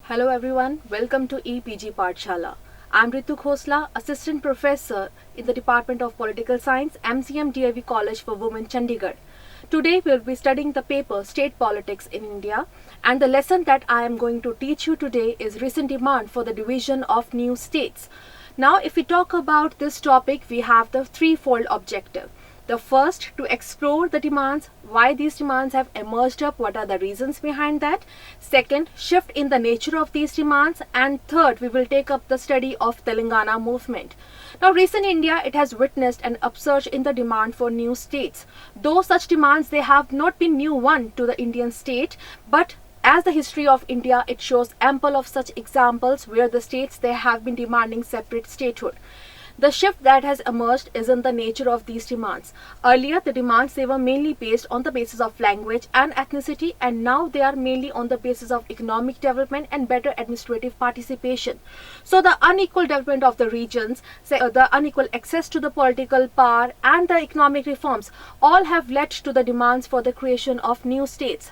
Hello everyone, welcome to EPG Pathshala. I'm Ritu Khosla, Assistant Professor in the Department of Political Science, MCM DIV College for Women, Chandigarh. Today we'll be studying the paper State Politics in India, and the lesson that I am going to teach you today is recent demand for the division of new states. Now if we talk about this topic, we have the threefold objective. The first, to explore the demands, why these demands have emerged up, what are the reasons behind that. Second, shift in the nature of these demands. And third, we will take up the study of Telangana movement. Now, recent India, it has witnessed an upsurge in the demand for new states. Though such demands, they have not been new one to the Indian state, but as the history of India, it shows ample of such examples where the states, they have been demanding separate statehood. The shift that has emerged is in the nature of these demands. Earlier, the demands, they were mainly based on the basis of language and ethnicity, and now they are mainly on the basis of economic development and better administrative participation. So the unequal development of the regions, the unequal access to the political power and the economic reforms all have led to the demands for the creation of new states.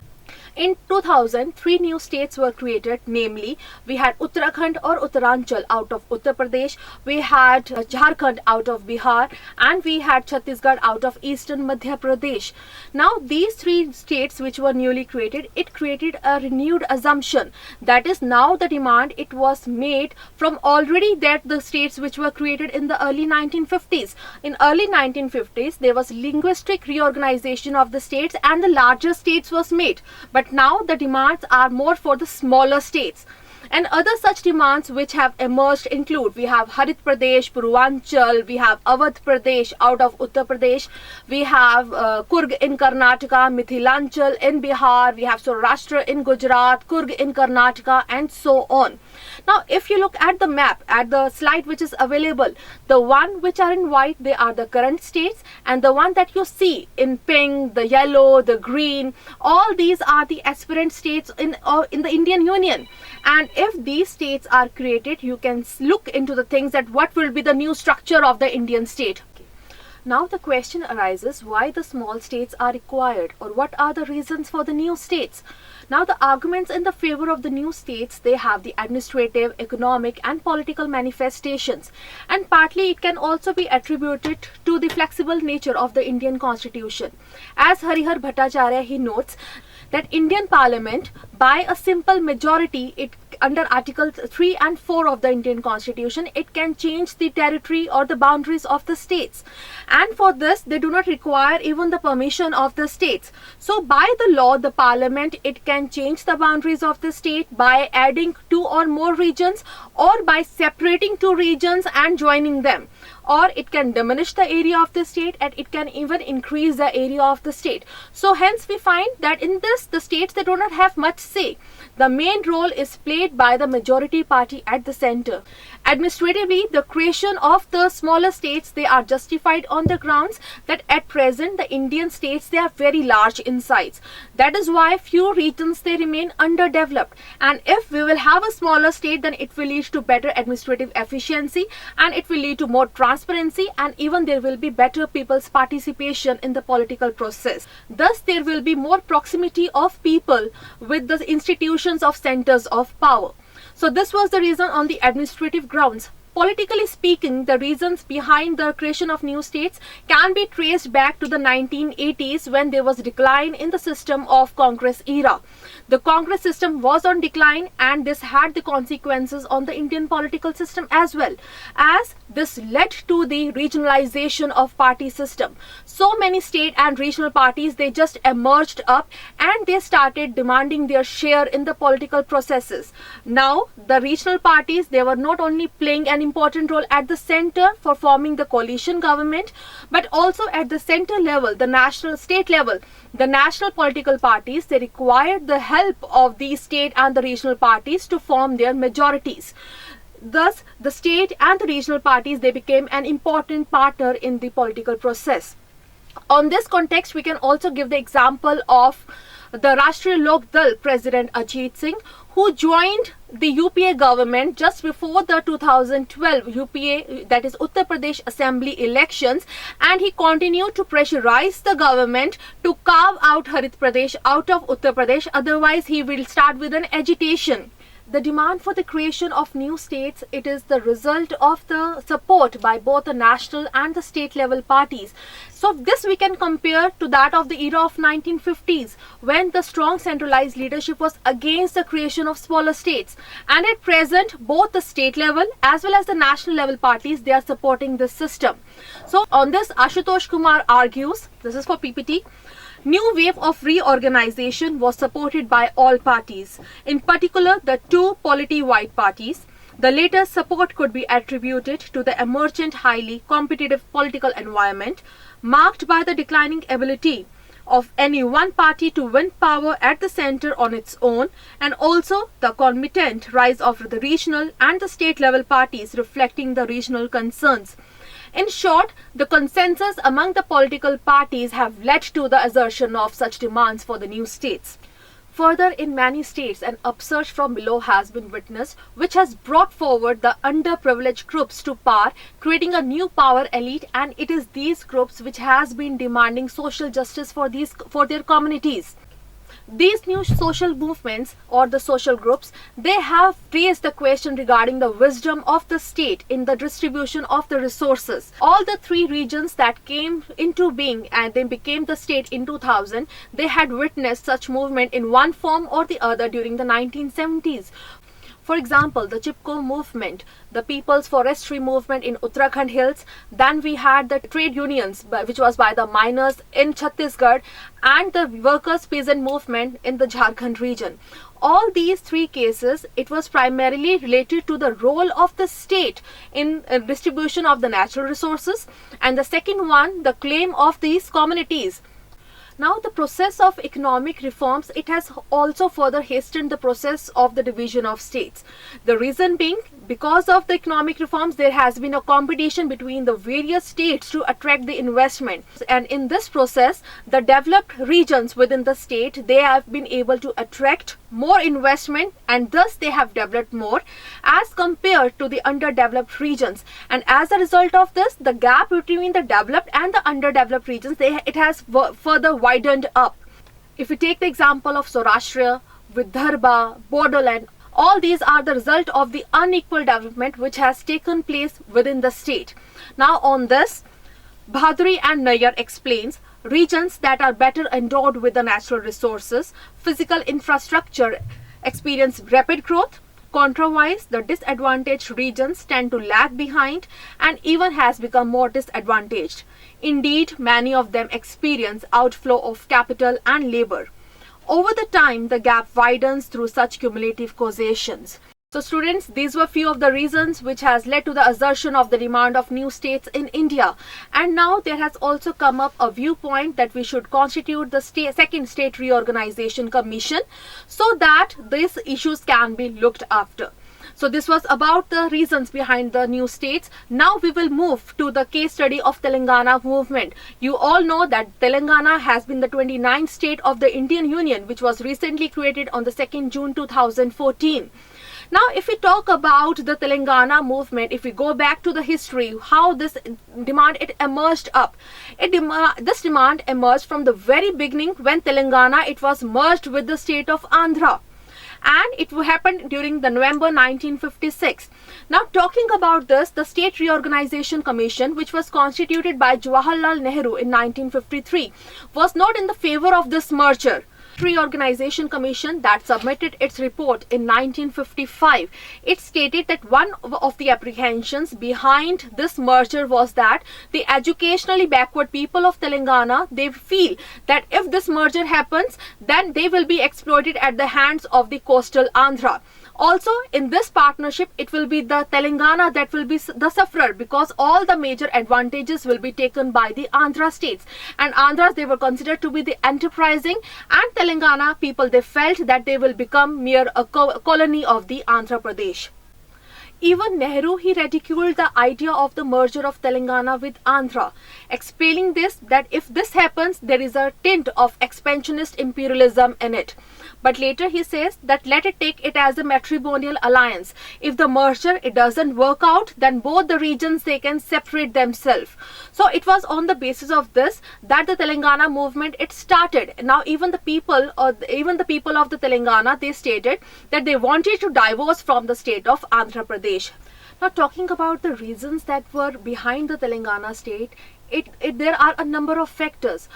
In 2000, 3 new states were created, namely, we had Uttarakhand or Uttaranchal out of Uttar Pradesh, we had Jharkhand out of Bihar, and we had Chhattisgarh out of eastern Madhya Pradesh. Now, these 3 states which were newly created, it created a renewed assumption. That is, now the demand, it was made from already that the states which were created in the early 1950s. In early 1950s, there was linguistic reorganization of the states and the larger states was made. But now the demands are more for the smaller states. And other such demands which have emerged include, we have Harit Pradesh, Purvanchal, we have Awadh Pradesh out of Uttar Pradesh, we have Kurg in Karnataka, Mithilanchal in Bihar, we have Rashtra in Gujarat, Kurg in Karnataka, and so on. Now, if you look at the map, at the slide which is available, the one which are in white, they are the current states, and the one that you see in pink, the yellow, the green, all these are the aspirant states in the Indian Union. And if these states are created, you can look into the things that what will be the new structure of the Indian state. Now the question arises, why the small states are required, or what are the reasons for the new states? Now the arguments in the favor of the new states, they have the administrative, economic and political manifestations, and partly it can also be attributed to the flexible nature of the Indian constitution. As Harihar Bhattacharya, he notes that Indian Parliament, by a simple majority, it under Article 3 and 4 of the Indian Constitution, it can change the territory or the boundaries of the states. And for this, they do not require even the permission of the states. So by the law, the Parliament, it can change the boundaries of the state by adding 2 or more regions, or by separating 2 regions and joining them. Or it can diminish the area of the state, and it can even increase the area of the state. So hence we find that in this, the states, they do not have much say. The main role is played by the majority party at the center. Administratively, the creation of the smaller states, they are justified on the grounds that at present the Indian states, they are very large in size. That is why few regions, they remain underdeveloped. And if we will have a smaller state, then it will lead to better administrative efficiency, and it will lead to more transparency, and even there will be better people's participation in the political process. Thus, there will be more proximity of people with the institutions of centers of power. So this was the reason on the administrative grounds. Politically speaking, the reasons behind the creation of new states can be traced back to the 1980s, when there was decline in the system of Congress era. The Congress system was on decline, and this had the consequences on the Indian political system as well, as this led to the regionalization of party system. So many state and regional parties, they just emerged up and they started demanding their share in the political processes. Now, the regional parties, they were not only playing an important role at the center for forming the coalition government, but also at the center level, the national state level, the national political parties, they required the help of these state and the regional parties to form their majorities. Thus, the state and the regional parties, they became an important partner in the political process. On this context, we can also give the example of the Rashtra Lok Dal President Ajit Singh, who joined the UPA government just before the 2012 UPA, that is Uttar Pradesh Assembly elections, and he continued to pressurize the government to carve out Harit Pradesh out of Uttar Pradesh, otherwise he will start with an agitation. The demand for the creation of new states, it is the result of the support by both the national and the state level parties. So this we can compare to that of the era of 1950s, when the strong centralized leadership was against the creation of smaller states. And at present, both the state level as well as the national level parties, they are supporting this system. So on this, Ashutosh Kumar argues, this is for PPT, new wave of reorganization was supported by all parties, in particular the two polity-wide parties. The latter support could be attributed to the emergent highly competitive political environment marked by the declining ability of any one party to win power at the center on its own, and also the concomitant rise of the regional and the state level parties reflecting the regional concerns. In short, the consensus among the political parties have led to the assertion of such demands for the new states. Further, in many states, an upsurge from below has been witnessed, which has brought forward the underprivileged groups to power, creating a new power elite, and it is these groups which has been demanding social justice for their communities. These new social movements or the social groups, they have raised the question regarding the wisdom of the state in the distribution of the resources. All the three regions that came into being and they became the state in 2000, they had witnessed such movement in one form or the other during the 1970s. For example, the Chipko movement, the People's Forestry movement in Uttarakhand Hills, then we had the trade unions, which was by the miners in Chhattisgarh, and the workers' peasant movement in the Jharkhand region. All these three cases, it was primarily related to the role of the state in distribution of the natural resources, and the second one, the claim of these communities. Now, the process of economic reforms, it has also further hastened the process of the division of states. The reason being, because of the economic reforms, there has been a competition between the various states to attract the investment. And in this process, the developed regions within the state, they have been able to attract more investment, and thus they have developed more as compared to the underdeveloped regions. And as a result of this, the gap between the developed and the underdeveloped regions, it has further widened up. If we take the example of Rashtra, Vidarbha, Bodoland, all these are the result of the unequal development which has taken place within the state. Now on this, Bhadri and Nayyar explains, regions that are better endowed with the natural resources, physical infrastructure experience rapid growth. Contrariwise, the disadvantaged regions tend to lag behind and even has become more disadvantaged. Indeed, many of them experience outflow of capital and labor. Over the time, the gap widens through such cumulative causations. So students, these were few of the reasons which has led to the assertion of the demand of new states in India. And now there has also come up a viewpoint that we should constitute the second state reorganization commission so that these issues can be looked after. So this was about the reasons behind the new states. Now we will move to the case study of Telangana movement. You all know that Telangana has been the 29th state of the Indian Union, which was recently created on the 2nd June 2014. Now, if we talk about the Telangana movement, if we go back to the history, how this demand it emerged up. This demand emerged from the very beginning when Telangana it was merged with the state of Andhra. And it happened during the November 1956. Now, talking about this, the State Reorganization Commission, which was constituted by Jawaharlal Nehru in 1953, was not in the favor of this merger. Reorganization Commission that submitted its report in 1955, it stated that one of the apprehensions behind this merger was that the educationally backward people of Telangana, they feel that if this merger happens, then they will be exploited at the hands of the coastal Andhra. Also, in this partnership, it will be the Telangana that will be the sufferer, because all the major advantages will be taken by the Andhra states. And Andhras, they were considered to be the enterprising, and Telangana people, they felt that they will become mere a colony of the Andhra Pradesh. Even Nehru, he ridiculed the idea of the merger of Telangana with Andhra, explaining this that if this happens, there is a tint of expansionist imperialism in it. But later he says that let it take it as a matrimonial alliance. If the merger it doesn't work out, then both the regions they can separate themselves. So it was on the basis of this that the Telangana movement it started. Now even the people of the Telangana they stated that they wanted to divorce from the state of Andhra Pradesh. Now talking about the reasons that were behind the Telangana state, there are a number of factors.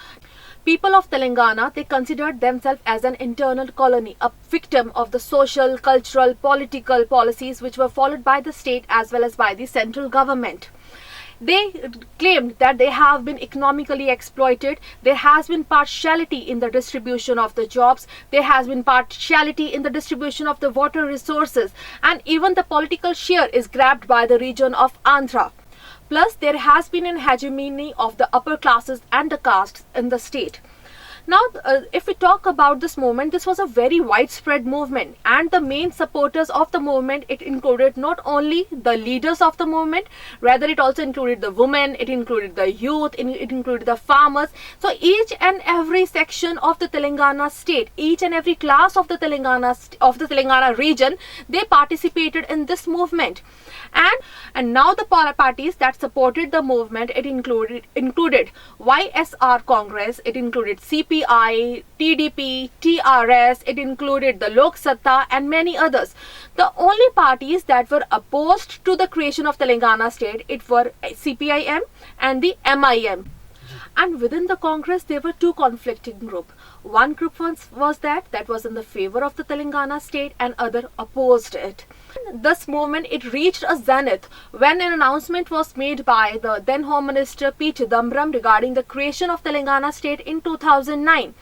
People of Telangana, they considered themselves as an internal colony, a victim of the social, cultural, political policies which were followed by the state as well as by the central government. They claimed that they have been economically exploited. There has been partiality in the distribution of the jobs. There has been partiality in the distribution of the water resources. And even the political share is grabbed by the region of Andhra. Plus, there has been an hegemony of the upper classes and the castes in the state. Now, if we talk about this movement, this was a very widespread movement, and the main supporters of the movement, it included not only the leaders of the movement, rather it also included the women, it included the youth, it included the farmers. So each and every section of the Telangana state, each and every class of the Telangana region, they participated in this movement. And now the parties that supported the movement, it included YSR Congress, it included CPI, TDP, TRS, it included the Lok Satta and many others. The only parties that were opposed to the creation of Telangana state, it were CPIM and the MIM. And within the Congress, there were two conflicting groups. One group was that was in the favor of the Telangana state and other opposed it. This movement, it reached a zenith when an announcement was made by the then Home Minister P. Chidambaram regarding the creation of Telangana state in 2009.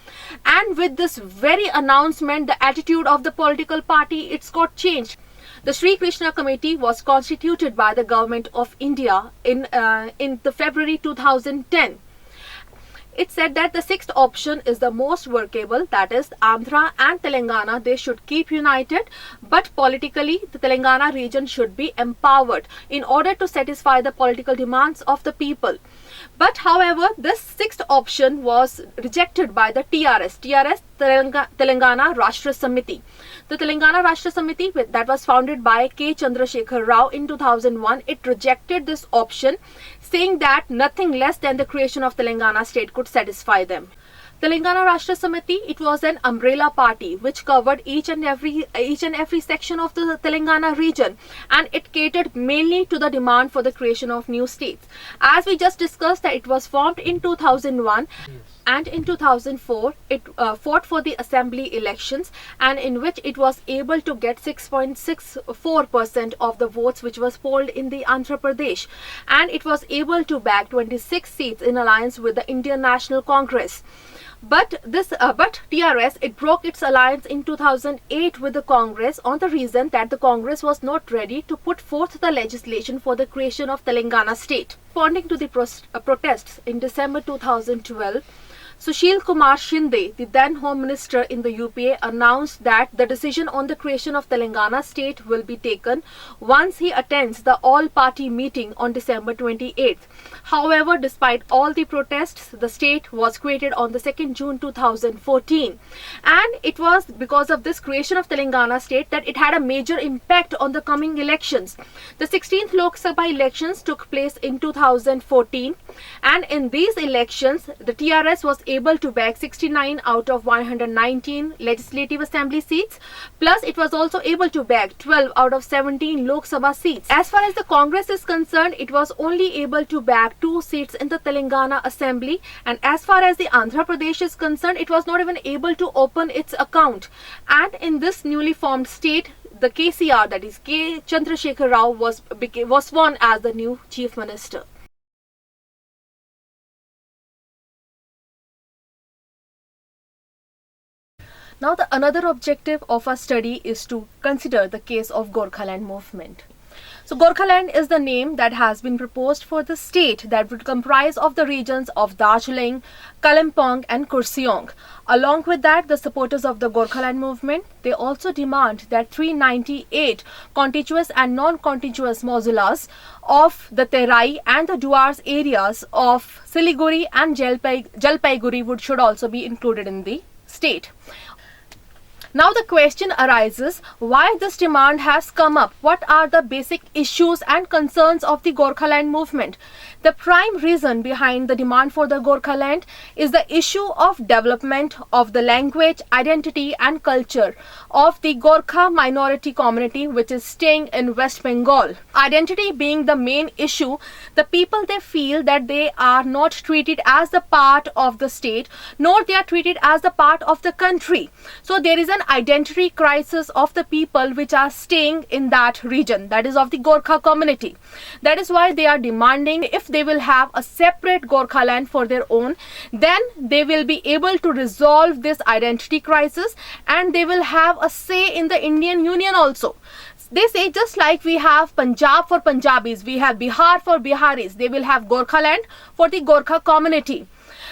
And with this very announcement, the attitude of the political party, it's got changed. The Sri Krishna Committee was constituted by the Government of India in the February 2010. It said that the sixth option is the most workable, that is Andhra and Telangana, they should keep united, but politically the Telangana region should be empowered in order to satisfy the political demands of the people. But however, this sixth option was rejected by the TRS, Telangana Rashtra Samiti. The Telangana Rashtra Samiti that was founded by K. Chandrasekhar Rao in 2001, it rejected this option, saying that nothing less than the creation of Telangana state could satisfy them. Telangana Rashtra Samiti, it was an umbrella party which covered each and every section of the Telangana region, and it catered mainly to the demand for the creation of new states. As we just discussed, that it was formed in 2001. Yes. And in 2004, it fought for the assembly elections, and in which it was able to get 6.64% of the votes which was polled in the Andhra Pradesh, and it was able to bag 26 seats in alliance with the Indian National Congress. But TRS, it broke its alliance in 2008 with the Congress on the reason that the Congress was not ready to put forth the legislation for the creation of Telangana state. Responding to the protests in December 2012, Sushil Kumar Shinde, the then Home Minister in the UPA, announced that the decision on the creation of Telangana state will be taken once he attends the all-party meeting on December 28th. However, despite all the protests, the state was created on the 2nd June 2014. And it was because of this creation of Telangana state that it had a major impact on the coming elections. The 16th Lok Sabha elections took place in 2014, and in these elections, the TRS was able to bag 69 out of 119 legislative assembly seats, plus it was also able to bag 12 out of 17 Lok Sabha seats. As far as the Congress is concerned, it was only able to bag 2 seats in the Telangana assembly, and as far as the Andhra Pradesh is concerned, it was not even able to open its account. And in this newly formed state, the KCR, that is K. Chandrasekhar Rao, was sworn as the new Chief Minister. Now, another objective of our study is to consider the case of Gorkhaland movement. So Gorkhaland is the name that has been proposed for the state that would comprise of the regions of Darjeeling, Kalimpong and Kurseong. Along with that, the supporters of the Gorkhaland movement, they also demand that 398 contiguous and non-contiguous mausoleas of the Terai and the Duars areas of Siliguri and Jalpaiguri should also be included in the state. Now the question arises, why this demand has come up? What are the basic issues and concerns of the Gorkhaland movement? The prime reason behind the demand for the Gorkhaland is the issue of development of the language, identity and culture of the Gorkha minority community which is staying in West Bengal. Identity being the main issue, the people, they feel that they are not treated as the part of the state, nor they are treated as the part of the country. So there is an identity crisis of the people which are staying in that region, that is of the Gorkha community. That is why they are demanding, if they will have a separate Gorkhaland for their own, then they will be able to resolve this identity crisis and they will have a say in the Indian Union also. They say just like we have Punjab for Punjabis, we have Bihar for Biharis, they will have Gorkhaland for the Gorkha community.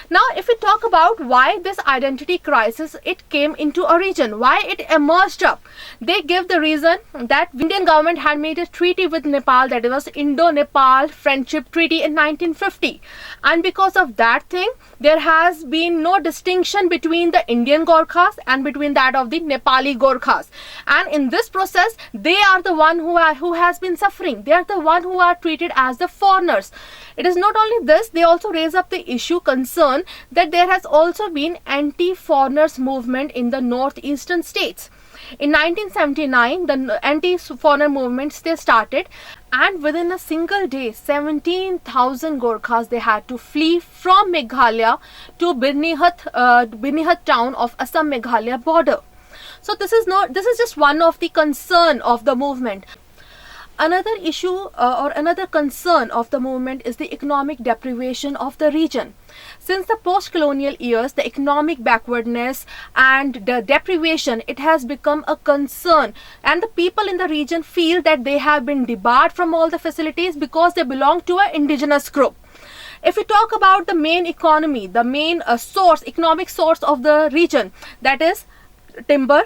Now, if we talk about why this identity crisis it came into a region, why it emerged up, they give the reason that Indian government had made a treaty with Nepal, that was Indo-Nepal Friendship Treaty in 1950, and because of that thing, there has been no distinction between the Indian Gorkhas and between that of the Nepali Gorkhas, and in this process, they are the one who has been suffering. They are the one who are treated as the foreigners. It is not only this, they also raise up the issue concern that there has also been anti-foreigners movement in the northeastern states. In 1979, the anti-foreigner movements they started, and within a single day, 17,000 Gorkhas they had to flee from Meghalaya to Birnihat town of Assam Meghalaya border. So this is just one of the concern of the movement. Another issue or another concern of the movement is the economic deprivation of the region. Since the post-colonial years, the economic backwardness and the deprivation, it has become a concern, and the people in the region feel that they have been debarred from all the facilities because they belong to an indigenous group. If we talk about the main economy, the main economic source of the region, that is timber,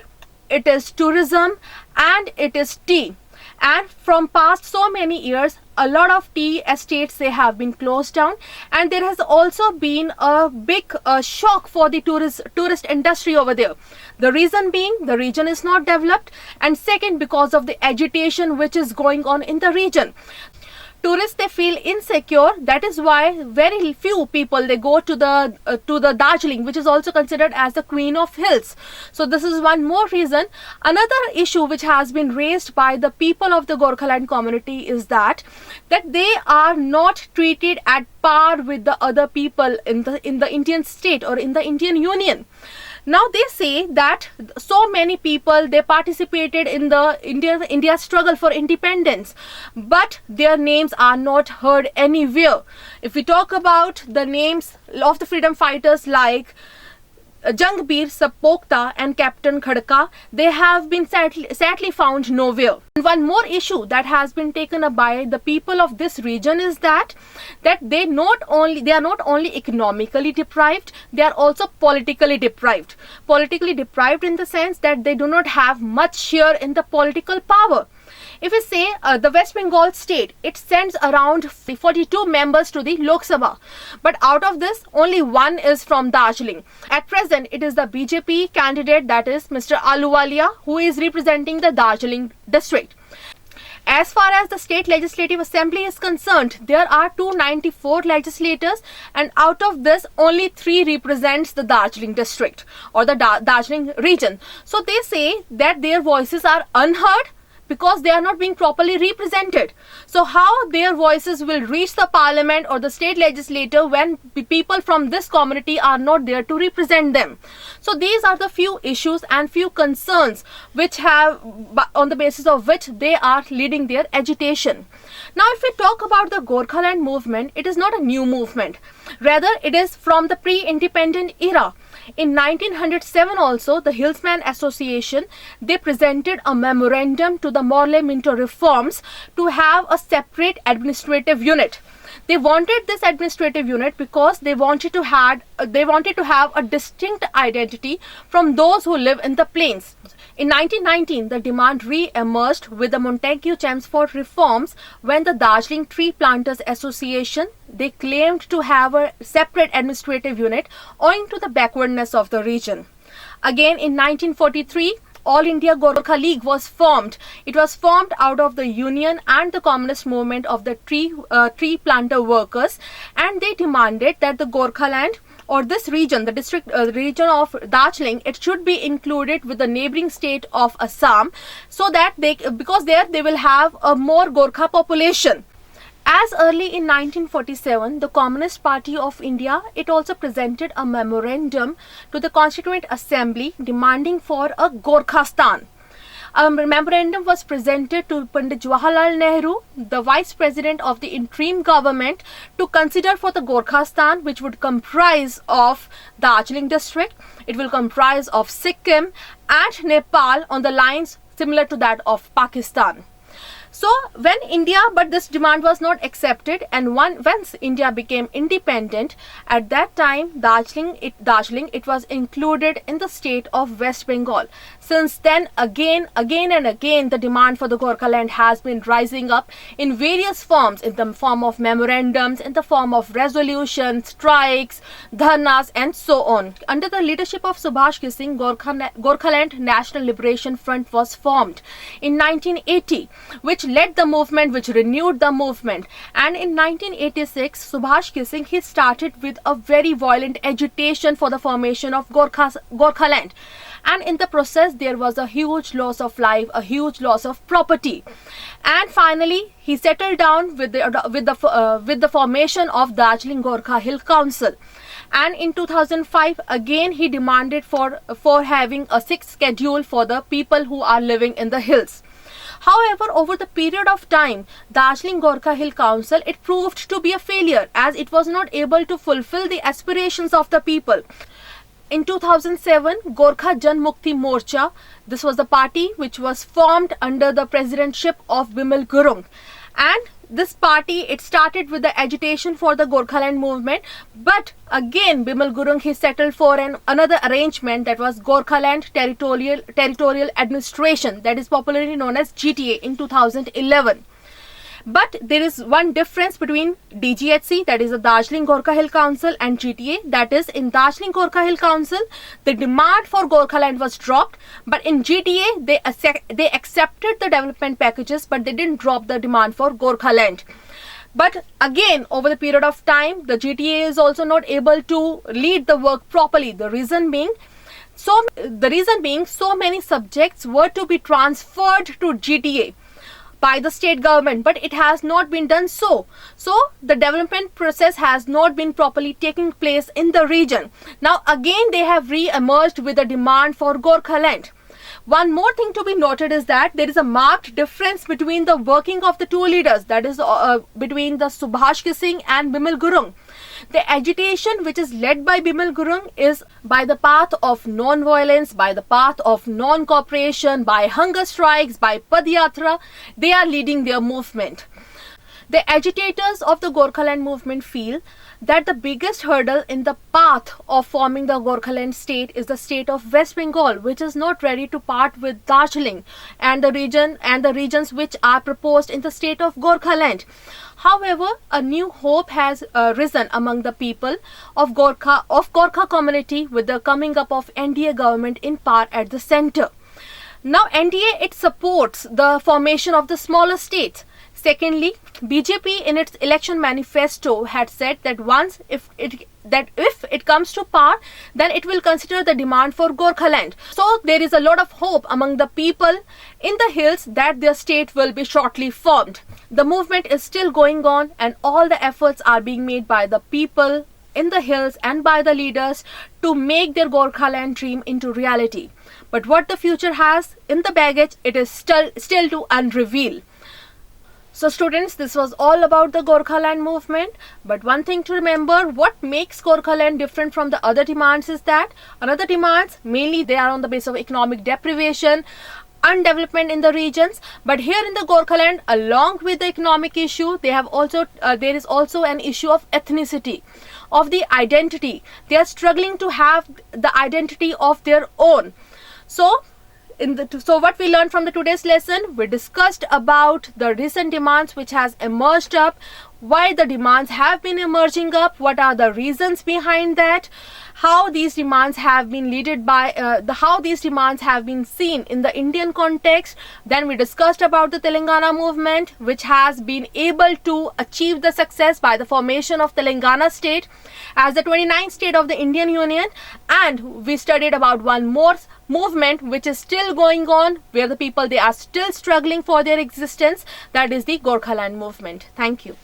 it is tourism and it is tea. And from past so many years, a lot of tea estates they have been closed down, and there has also been a big shock for the tourist industry over there. The reason being, the region is not developed, and second, because of the agitation which is going on in the region. Tourists they feel insecure. That is why very few people they go to the Darjeeling, which is also considered as the Queen of Hills. So this is one more reason. Another issue which has been raised by the people of the Gorkhaland community is that they are not treated at par with the other people in the Indian state or in the Indian Union. Now they say that so many people they participated in the India struggle for independence, but their names are not heard anywhere. If we talk about the names of the freedom fighters like Jangbir Sapokta and Captain Khadka, they have been sadly found nowhere. And one more issue that has been taken up by the people of this region is that they are not only economically deprived, they are also politically deprived. Politically deprived in the sense that they do not have much share in the political power. If we say the West Bengal state, it sends around 42 members to the Lok Sabha, but out of this, only one is from Darjeeling. At present, it is the BJP candidate, that is Mr. Ahluwalia, who is representing the Darjeeling district. As far as the state legislative assembly is concerned, there are 294 legislators, and out of this, only 3 represents the Darjeeling district or the Darjeeling region. So they say that their voices are unheard because they are not being properly represented. So how their voices will reach the parliament or the state legislature when people from this community are not there to represent them? So these are the few issues and few concerns which have, on the basis of which they are leading their agitation. Now if we talk about the Gorkhaland movement, it is not a new movement. Rather, it is from the pre-independent era. In 1907 also, the Hillsman Association, they presented a memorandum to the Morley-Minto reforms to have a separate administrative unit. They wanted this administrative unit because they wanted to have a distinct identity from those who live in the plains. In 1919, the demand re-emerged with the Montagu-Chelmsford reforms when the Darjeeling Tree Planters Association, they claimed to have a separate administrative unit owing to the backwardness of the region. Again, in 1943, All India Gorkha League was formed. It was formed out of the Union and the Communist movement of the tree planter workers, and they demanded that the Gorkha land, or this region, the region of Darjeeling, it should be included with the neighboring state of Assam, so that because there they will have a more Gorkha population. As early in 1947, the Communist Party of India, it also presented a memorandum to the Constituent Assembly demanding for a Gorkhastan. A memorandum was presented to Pandit Jawaharlal Nehru, the Vice President of the interim government, to consider for the Gorkhastan, which would comprise of Darjeeling district, it will comprise of Sikkim and Nepal on the lines similar to that of Pakistan. So but this demand was not accepted, and once India became independent, at that time Darjeeling it was included in the state of West Bengal. Since then, again and again, the demand for the Gorkha land has been rising up in various forms, in the form of memorandums, in the form of resolutions, strikes, dharnas, and so on. Under the leadership of Subhash Singh, Gorkha Land National Liberation Front was formed in 1980, which led the movement, which renewed the movement. And in 1986, Subhash Singh, he started with a very violent agitation for the formation of Gorkha land. And in the process, there was a huge loss of life, a huge loss of property. And finally, he settled down with the formation of Darjeeling Gorkha Hill Council. And in 2005, again he demanded for having a 6th schedule for the people who are living in the hills. However, over the period of time, Darjeeling Gorkha Hill Council, it proved to be a failure, as it was not able to fulfill the aspirations of the people. In 2007, Gorkha Jan Mukti Morcha, this was the party which was formed under the presidentship of Bimal Gurung. And this party, it started with the agitation for the Gorkha land movement, but again Bimal Gurung, he settled for another arrangement, that was Gorkha Land Territorial Administration, that is popularly known as GTA, in 2011. But there is one difference between DGHC, that is the Darjeeling Gorkha Hill Council, and GTA, that is in Darjeeling Gorkha Hill Council, the demand for Gorkha land was dropped, but in GTA, they accepted the development packages, but they didn't drop the demand for Gorkha land. But again, over the period of time, the GTA is also not able to lead the work properly. The reason being, so many subjects were to be transferred to GTA by the state government, but it has not been done so. So the development process has not been properly taking place in the region. Now again, they have re-emerged with a demand for Gorkha land. One more thing to be noted is that there is a marked difference between the working of the two leaders, that is between the Subhash Singh and Bimal Gurung. The agitation which is led by Bimal Gurung is by the path of non-violence, by the path of non-cooperation, by hunger strikes, by Padyatra. They are leading their movement. The agitators of the Gorkha land movement feel that the biggest hurdle in the path of forming the Gorkha land state is the state of West Bengal, which is not ready to part with Darjeeling and the regions which are proposed in the state of Gorkha land. However, a new hope has risen among the people of Gorkha community with the coming up of NDA government in power at the center. Now NDA, it supports the formation of the smaller states. Secondly, BJP in its election manifesto had said that if it comes to power, then it will consider the demand for Gorkha land. So there is a lot of hope among the people in the hills that their state will be shortly formed. The movement is still going on, and all the efforts are being made by the people in the hills and by the leaders to make their Gorkha land dream into reality. But what the future has in the baggage, it is still to unreveal. So students, this was all about the Gorkhaland movement. But one thing to remember, what makes Gorkhaland different from the other demands is that another demands, mainly they are on the basis of economic deprivation, undevelopment in the regions. But here in the Gorkhaland, along with the economic issue, they have also there is also an issue of ethnicity, of the identity. They are struggling to have the identity of their own. So what we learned from the today's lesson, we discussed about the recent demands which has emerged up, why the demands have been emerging up, what are the reasons behind that, how these demands have been leaded by how these demands have been seen in the Indian context. Then we discussed about the Telangana movement, which has been able to achieve the success by the formation of Telangana state as the 29th state of the Indian Union. And we studied about one more movement which is still going on, where the people, they are still struggling for their existence, that is the Gorkhaland movement. Thank you.